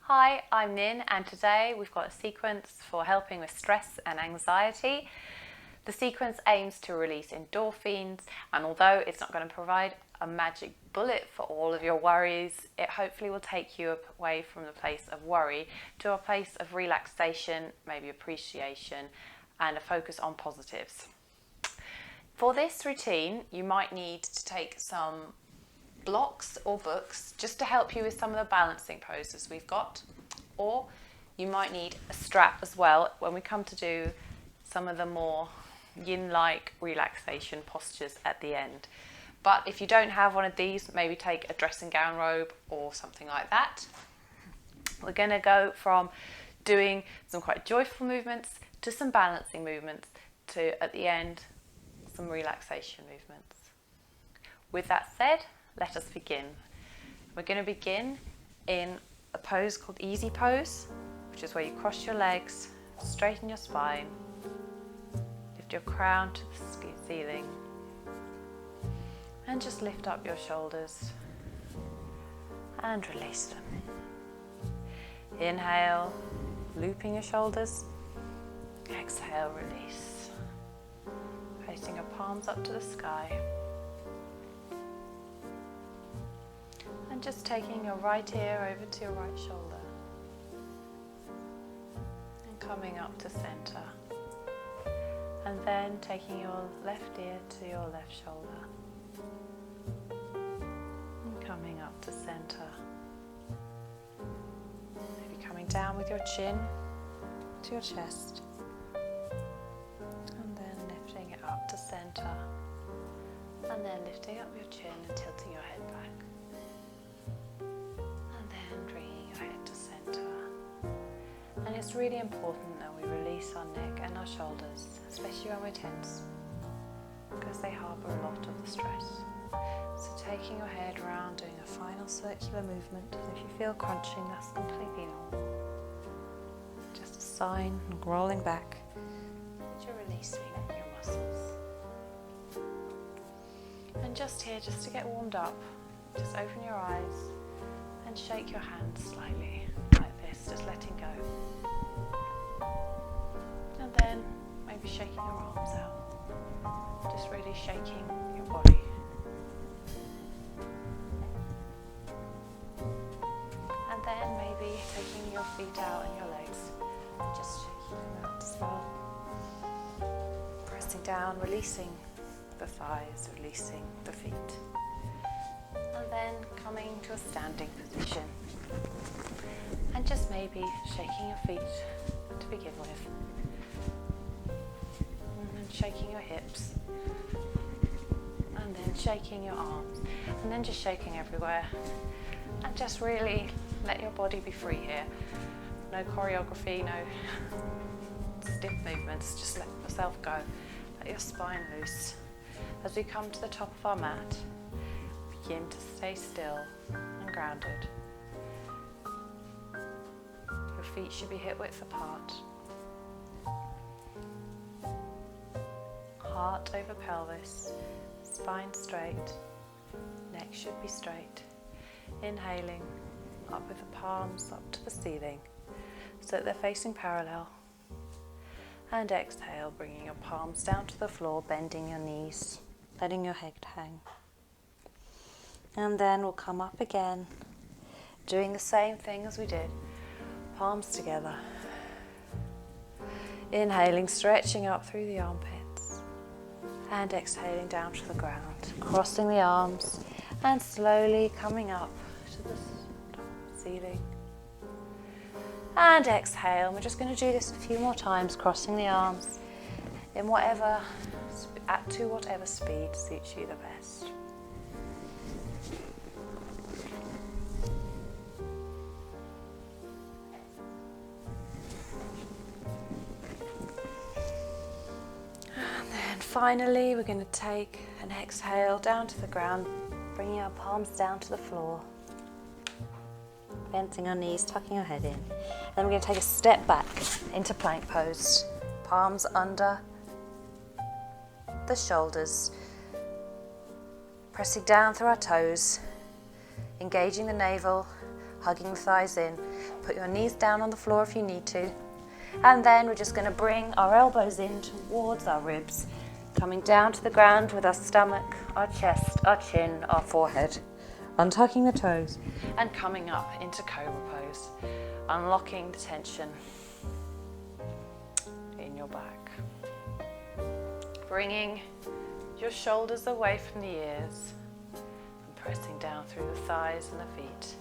Hi, I'm Nin, and today we've got a sequence for helping with stress and anxiety. The sequence aims to release endorphins, and although it's not going to provide a magic bullet for all of your worries, it hopefully will take you away from the place of worry to a place of relaxation, maybe appreciation, and a focus on positives. For this routine, you might need to take some blocks or books just to help you with some of the balancing poses we've got, or you might need a strap as well when we come to do some of the more yin-like relaxation postures at the end. But if you don't have one of these, maybe take a dressing gown robe or something like that. We're going to go from doing some quite joyful movements to some balancing movements to, at the end, some relaxation movements. With that said, let us begin. We're going to begin in a pose called easy pose, which is where you cross your legs, straighten your spine, lift your crown to the ceiling, and just lift up your shoulders and release them. Inhale, looping your shoulders. Exhale, release. Placing your palms up to the sky. And just taking your right ear over to your right shoulder. And coming up to center. And then taking your left ear to your left shoulder. And coming up to center. Maybe coming down with your chin to your chest. And then lifting it up to center. And then lifting up your chin and tilting your head back. And then bringing your head to center. And it's really important that we release our neck and our shoulders, especially when we're tense, because they harbour a lot of the stress. So taking your head around, doing a final circular movement. If you feel crunching, that's completely normal. Just a sign of rolling back that you're releasing your muscles. And just here, just to get warmed up, just open your eyes and shake your hands slightly, like this, just letting go. And then maybe shaking your arms out, just really shaking your body. And then maybe taking your feet out and your legs, and just shaking them out as well. Pressing down, releasing the thighs, releasing the feet. And then coming to a standing position. And just maybe shaking your feet to begin with. And then shaking your hips. And then shaking your arms. And then just shaking everywhere. And just really let your body be free here. No choreography, no stiff movements. Just let yourself go. Let your spine loose. As we come to the top of our mat, begin to stay still and grounded. Your feet should be hip width apart. Heart over pelvis, spine straight, neck should be straight. Inhaling up with the palms up to the ceiling so that they're facing parallel. And exhale, bringing your palms down to the floor, bending your knees, letting your head hang. And then we'll come up again, doing the same thing as we did. Palms together. Inhaling, stretching up through the armpits. And exhaling down to the ground. Crossing the arms and slowly coming up to the ceiling. And exhale. We're just going to do this a few more times, crossing the arms in to whatever speed suits you the best. And then finally, we're going to take an exhale down to the ground, bringing our palms down to the floor. Bending our knees, tucking our head in. Then we're going to take a step back into plank pose. Palms under the shoulders. Pressing down through our toes. engaging the navel, hugging the thighs in. Put your knees down on the floor if you need to. And then we're just going to bring our elbows in towards our ribs, coming down to the ground with our stomach, our chest, our chin, our forehead. Untucking the toes and coming up into cobra pose, unlocking the tension in your back. Bringing your shoulders away from the ears and pressing down through the thighs and the feet.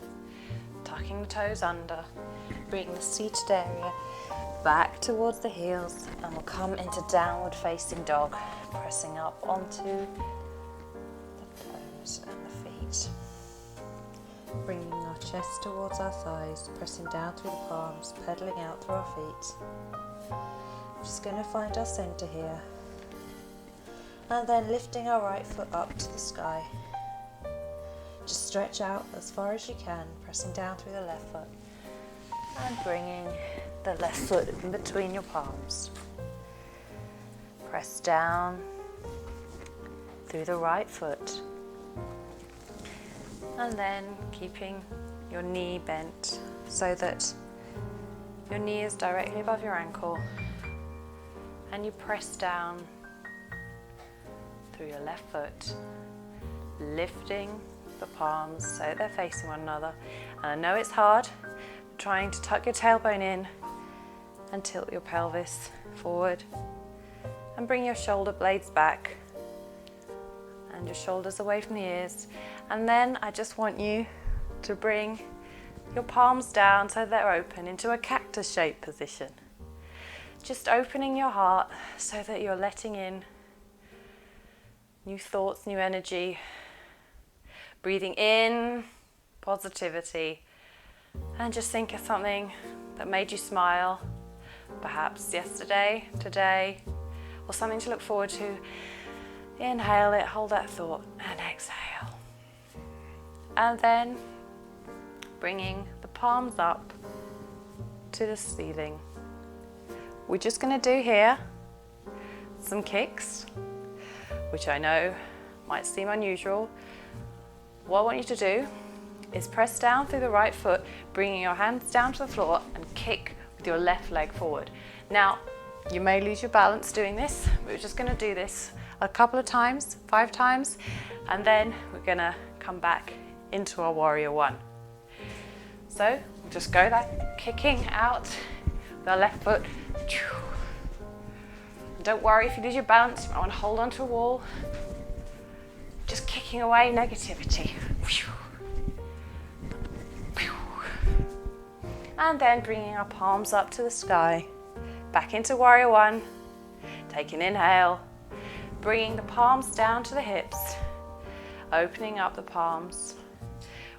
Tucking the toes under, bringing the seated area back towards the heels, and we'll come into downward facing dog, pressing up onto the toes and the feet. Bringing our chest towards our thighs, pressing down through the palms, pedaling out through our feet. Just going to find our center here. And then lifting our right foot up to the sky. Just stretch out as far as you can, pressing down through the left foot. And bringing the left foot in between your palms. Press down through the right foot. And then keeping your knee bent so that your knee is directly above your ankle. And you press down through your left foot, lifting the palms so they're facing one another. And I know it's hard, trying to tuck your tailbone in and tilt your pelvis forward. And bring your shoulder blades back and your shoulders away from the ears. And then I just want you to bring your palms down so they're open into a cactus shaped position. Just opening your heart so that you're letting in new thoughts, new energy. Breathing in positivity, and just think of something that made you smile, perhaps yesterday, today, or something to look forward to. Inhale it, hold that thought, and exhale. And then bringing the palms up to the ceiling. We're just going to do here some kicks, which I know might seem unusual. What I want you to do is press down through the right foot, bringing your hands down to the floor and kick with your left leg forward. Now, you may lose your balance doing this. We're just going to do this a couple of times, 5 times, and then we're going to come back into our warrior one. So just go that kicking out with our left foot. Don't worry if you lose your balance, you might want to hold onto a wall. Just kicking away negativity. And then bringing our palms up to the sky. Back into warrior one. Take an inhale. Bringing the palms down to the hips. Opening up the palms.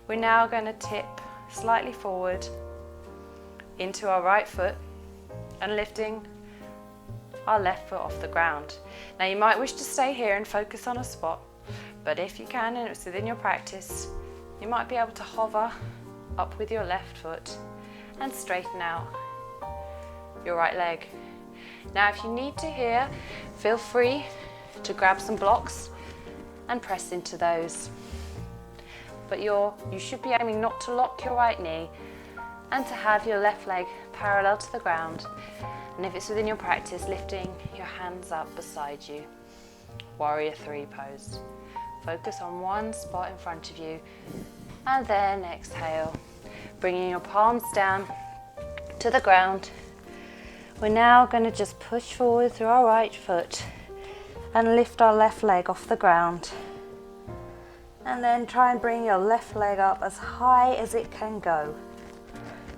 We're now going to tip slightly forward into our right foot and lifting our left foot off the ground. Now you might wish to stay here and focus on a spot, but if you can and it's within your practice, you might be able to hover up with your left foot and straighten out your right leg. Now if you need to here, feel free to grab some blocks and press into those. But you should be aiming not to lock your right knee and to have your left leg parallel to the ground. And if it's within your practice, lifting your hands up beside you. Warrior 3 pose. Focus on one spot in front of you and then exhale. Bringing your palms down to the ground. We're now going to just push forward through our right foot and lift our left leg off the ground. And then try and bring your left leg up as high as it can go.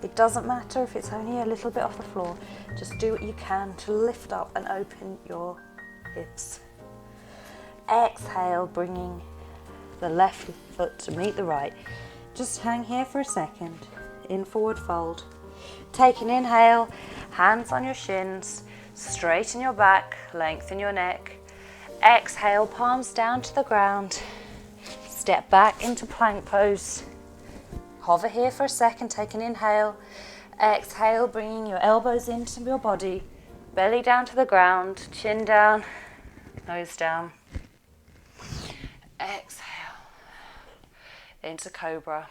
It doesn't matter if it's only a little bit off the floor. Just do what you can to lift up and open your hips. Exhale, bringing the left foot to meet the right. Just hang here for a second in forward fold. Take an inhale, hands on your shins, straighten your back, lengthen your neck. Exhale, palms down to the ground. Step back into plank pose. Hover here for a second, take an inhale. Exhale, bringing your elbows into your body, belly down to the ground, chin down, nose down. Exhale. into Cobra.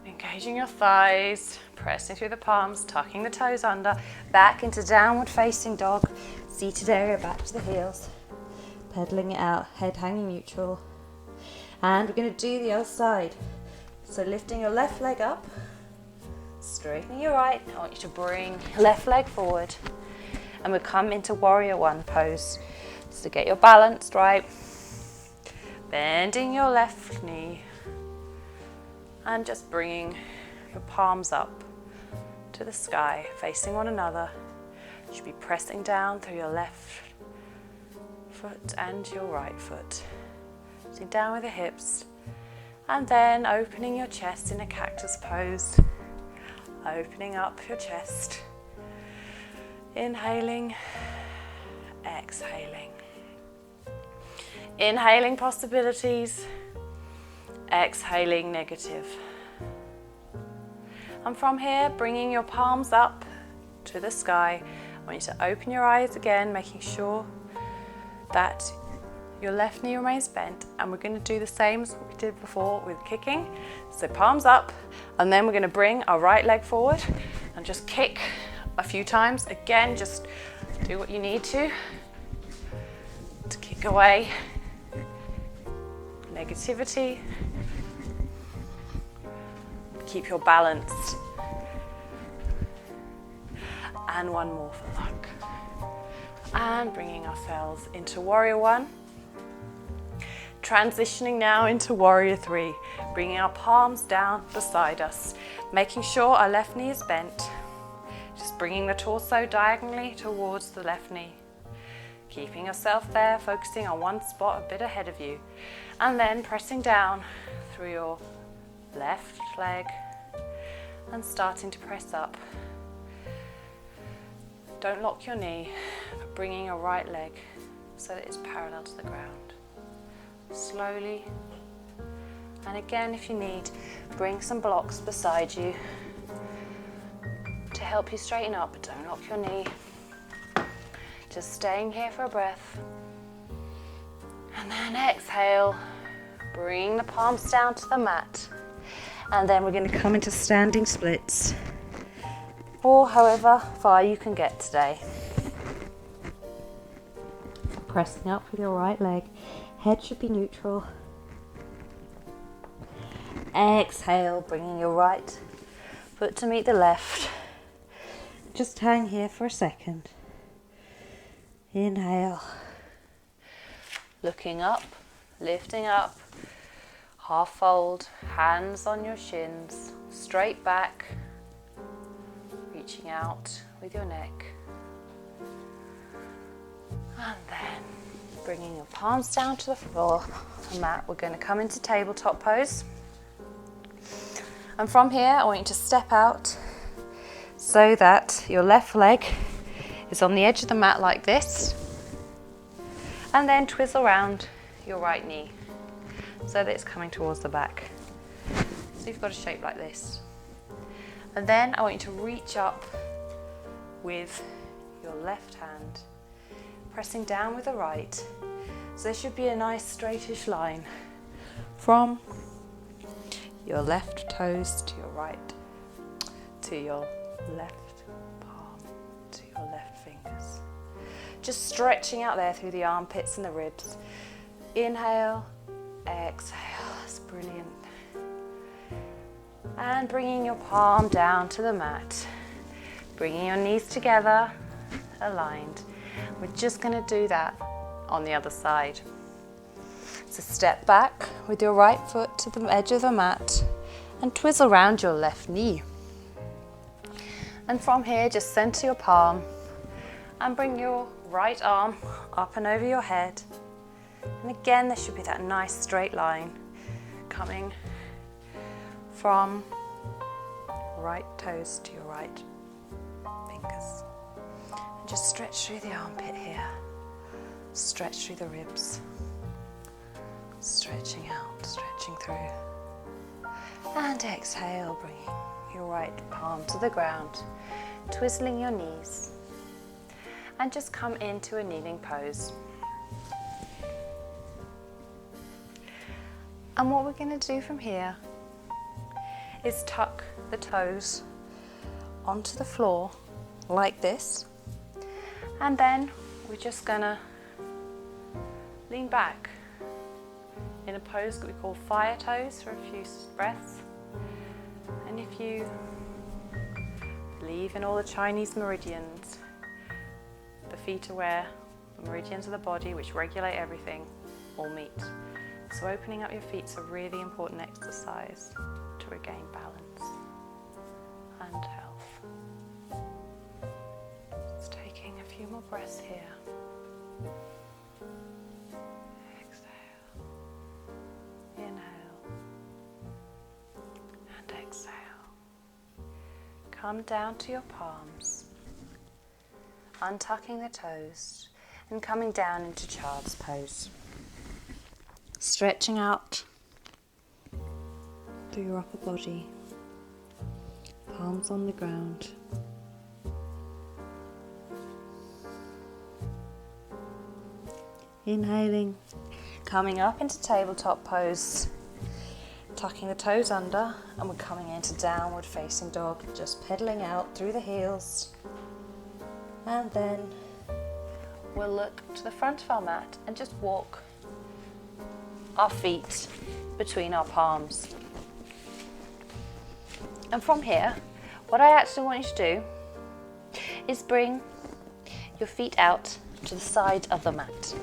Engaging your thighs, pressing through the palms, tucking the toes under, back into downward facing dog, seated area back to the heels, pedaling it out, head hanging neutral. And we're going to do the other side. So lifting your left leg up, straightening your right. I want you to bring left leg forward, and we'll come into warrior one pose. So get your balance right, bending your left knee, and just bringing your palms up to the sky, facing one another. You should be pressing down through your left foot and your right foot. Sitting down with the hips, and then opening your chest in a cactus pose. Opening up your chest. Inhaling, exhaling. Inhaling possibilities, exhaling negative. And from here, bringing your palms up to the sky. I want you to open your eyes again, making sure that your left knee remains bent, and we're going to do the same as we did before with kicking. So palms up, and then we're going to bring our right leg forward and just kick a few times. Again, just do what you need to kick away negativity. Keep your balance. And one more for luck. And bringing ourselves into warrior one. Transitioning now into warrior three, bringing our palms down beside us, making sure our left knee is bent, just bringing the torso diagonally towards the left knee, keeping yourself there, focusing on one spot a bit ahead of you, and then pressing down through your left leg and starting to press up. Don't lock your knee, but bringing your right leg so that it's parallel to the ground. Slowly, and again, if you need, bring some blocks beside you to help you straighten up, but don't lock your knee. Just staying here for a breath, and then exhale, bring the palms down to the mat, and then we're going to come into standing splits, or however far you can get today. Pressing up with your right leg. Head should be neutral. Exhale, bringing your right foot to meet the left. Just hang here for a second. Inhale. Looking up, lifting up. Half fold, hands on your shins, straight back. Reaching out with your neck. And then bringing your palms down to the floor, the mat. We're going to come into tabletop pose. And from here, I want you to step out so that your left leg is on the edge of the mat like this. And then twizzle around your right knee so that it's coming towards the back. So you've got a shape like this. And then I want you to reach up with your left hand, pressing down with the right. So there should be a nice straightish line from your left toes to your right, to your left palm, to your left fingers. Just stretching out there through the armpits and the ribs. Inhale, exhale, that's brilliant. And bringing your palm down to the mat, bringing your knees together, aligned. We're just going to do that on the other side. So step back with your right foot to the edge of the mat and twizzle around your left knee. And from here, just center your palm and bring your right arm up and over your head. And again, there should be that nice straight line coming from right toes to your right fingers. And just stretch through the armpit here. Stretch through the ribs. Stretching out, stretching through. And exhale, bringing your right palm to the ground, twizzling your knees. And just come into a kneeling pose. And what we're going to do from here is tuck the toes onto the floor like this, and then we're just going to lean back in a pose that we call fire toes for a few breaths. And if you believe in all the Chinese meridians, the feet are where the meridians of the body, which regulate everything, all meet. So opening up your feet is a really important exercise to regain balance and health. Just taking a few more breaths here. Exhale. Inhale. And exhale. Come down to your palms, untucking the toes and coming down into child's pose. Stretching out through your upper body, palms on the ground. Inhaling, coming up into tabletop pose, tucking the toes under, and we're coming into downward facing dog, just pedaling out through the heels. And then we'll look to the front of our mat and just walk our feet between our palms. And from here, what I actually want you to do is bring your feet out to the side of the mat.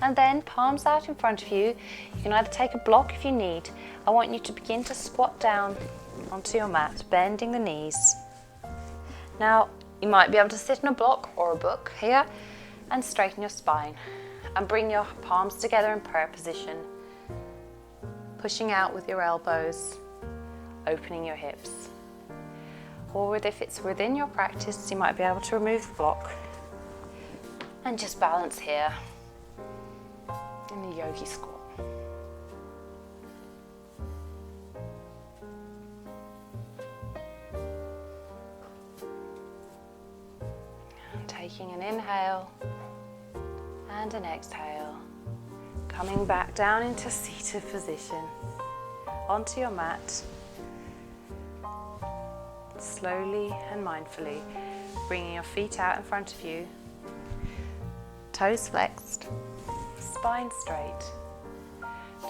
And then palms out in front of you. You can either take a block if you need. I want you to begin to squat down onto your mat, bending the knees. Now, you might be able to sit in a block or a book here and straighten your spine. And bring your palms together in prayer position, pushing out with your elbows, opening your hips. Or if it's within your practice, you might be able to remove the block and just balance here in the yogi squat. And taking an inhale and an exhale, coming back down into seated position, onto your mat, slowly and mindfully, bringing your feet out in front of you, toes flexed, spine straight,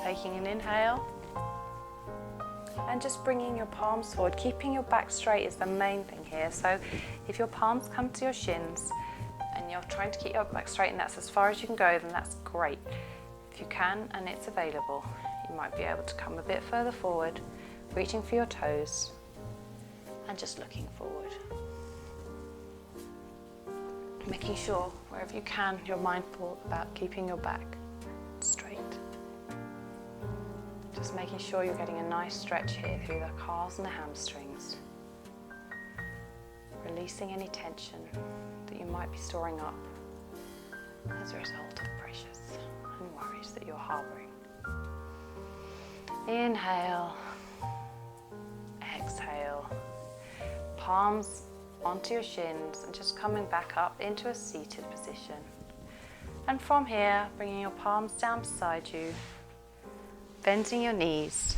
taking an inhale, and just bringing your palms forward, keeping your back straight is the main thing here. So if your palms come to your shins, and you're trying to keep your back straight and that's as far as you can go, then that's great. If you can and it's available, you might be able to come a bit further forward, reaching for your toes and just looking forward. Making sure wherever you can, you're mindful about keeping your back straight. Just making sure you're getting a nice stretch here through the calves and the hamstrings. Releasing any tension that you might be storing up as a result of pressures and worries that you're harbouring. Inhale, exhale, palms onto your shins and just coming back up into a seated position. And from here, bringing your palms down beside you, bending your knees.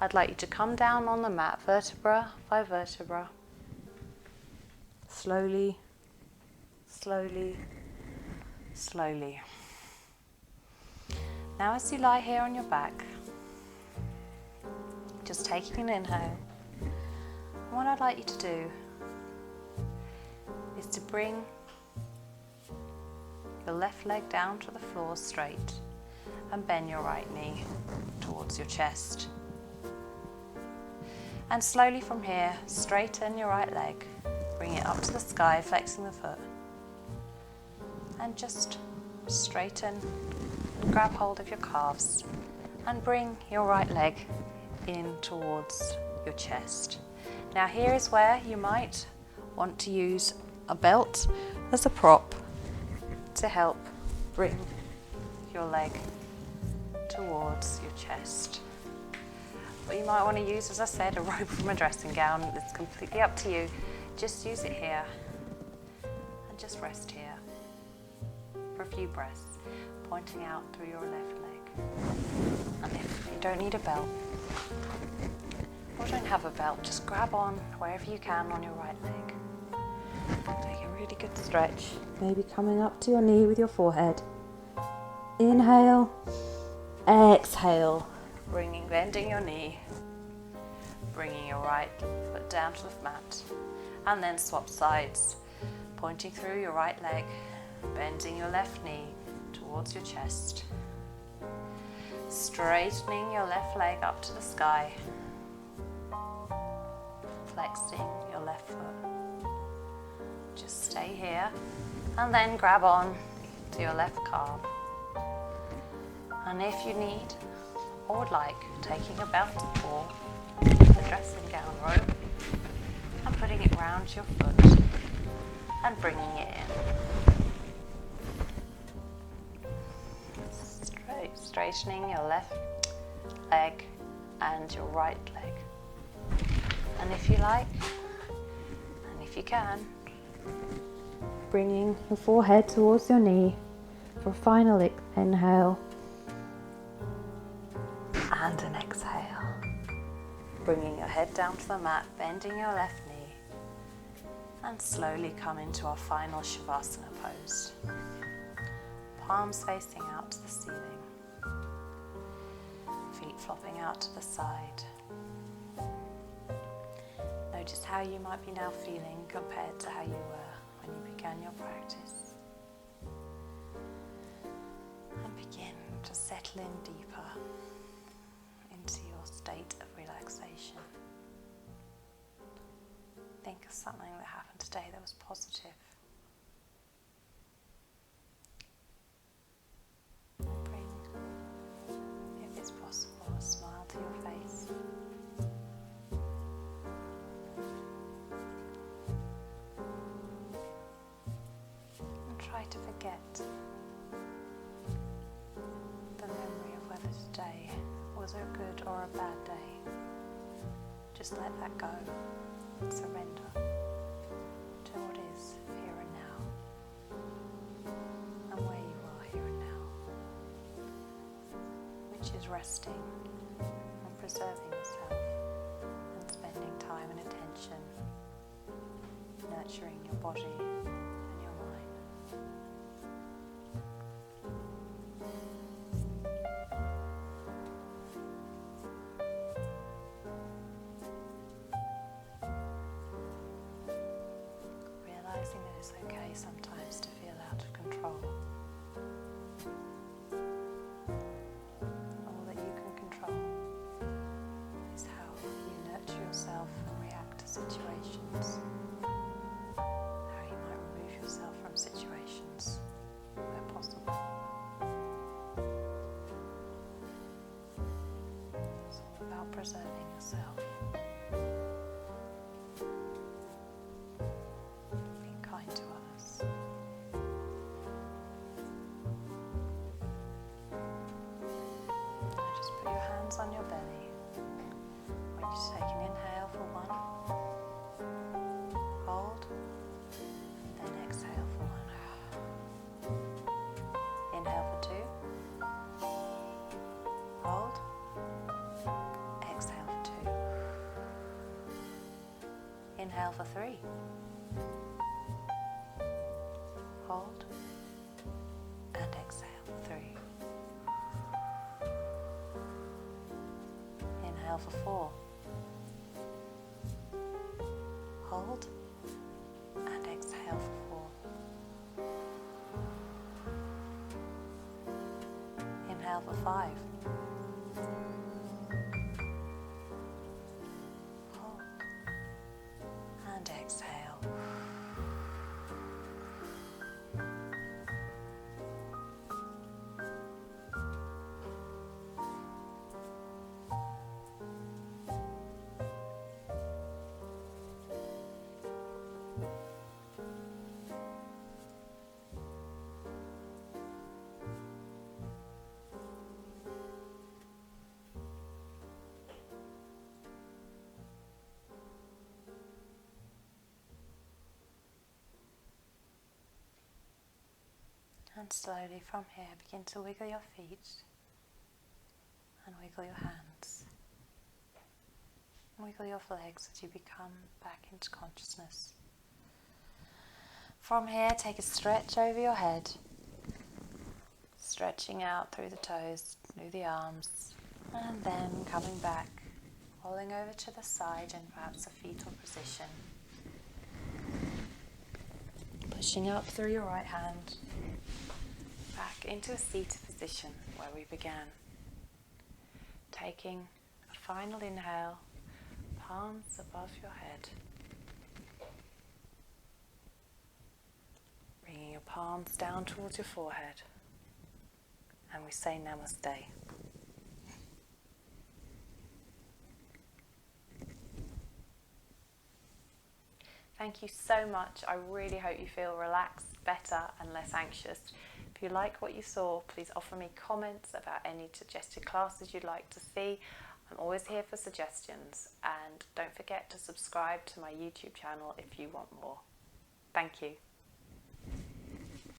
I'd like you to come down on the mat, vertebra by vertebra. Slowly, slowly, slowly. Now as you lie here on your back, just taking an inhale, what I'd like you to do is to bring your left leg down to the floor straight and bend your right knee towards your chest. And slowly from here, straighten your right leg. Bring it up to the sky, flexing the foot. And just straighten and grab hold of your calves and bring your right leg in towards your chest. Now here is where you might want to use a belt as a prop to help bring your leg towards your chest. But you might want to use, as I said, a rope from a dressing gown. It's completely up to you. Just use it here and just rest here for a few breaths. pointing out through your left leg. And if you don't need a belt, or don't have a belt, just grab on wherever you can on your right leg. Take a really good stretch, maybe coming up to your knee with your forehead. Inhale, exhale, bending your knee, bringing your right foot down to the mat, and then swap sides, pointing through your right leg, bending your left knee towards your chest, straightening your left leg up to the sky, flexing your left foot. Just stay here and then grab on to your left calf. And if you need or would like, taking a belt or the dressing gown rope and putting it round your foot and bringing it in. Straightening your left leg and your right leg. And if you like, and if you can, bringing your forehead towards your knee for a final inhale and an exhale. Bringing your head down to the mat, bending your left knee, and slowly come into our final Savasana pose. Palms facing out to the ceiling, feet flopping out to the side. Notice how you might be now feeling compared to how you were when you began your practice. And begin to settle in deeper into your state of relaxation. Think of something that happened today that was positive. Bring, if it's possible, a smile to your face. And try to forget the memory of whether today was a good or a bad day. Just let that go and surrender to what is here and now, and where you are here and now, which is resting and preserving yourself and spending time and attention nurturing your body and your mind. Realizing that it's okay sometimes to feel out of control. All that you can control is how you nurture yourself and react to situations. How you might remove yourself from situations where possible. It's all about preserving yourself. Being kind to others. Now just put your hands on your belly. I want you to take an inhale for 1. Hold. Then exhale for 1. Inhale for 2. Hold. Exhale for 2. Inhale for 3. Hold. And exhale for 3. Inhale for 4. Hold. And exhale for 4. Inhale for 5. Hold. And exhale. And slowly from here begin to wiggle your feet and wiggle your hands. Wiggle your legs as you become back into consciousness. From here, take a stretch over your head, stretching out through the toes, through the arms, and then coming back, rolling over to the side in perhaps a fetal position. Pushing up through your right hand, back into a seated position where we began. Taking a final inhale, palms above your head. Bringing your palms down towards your forehead. And we say Namaste. Thank you so much. I really hope you feel relaxed, better and less anxious. If you like what you saw, please offer me comments about any suggested classes you'd like to see. I'm always here for suggestions, and don't forget to subscribe to my YouTube channel if you want more. Thank you.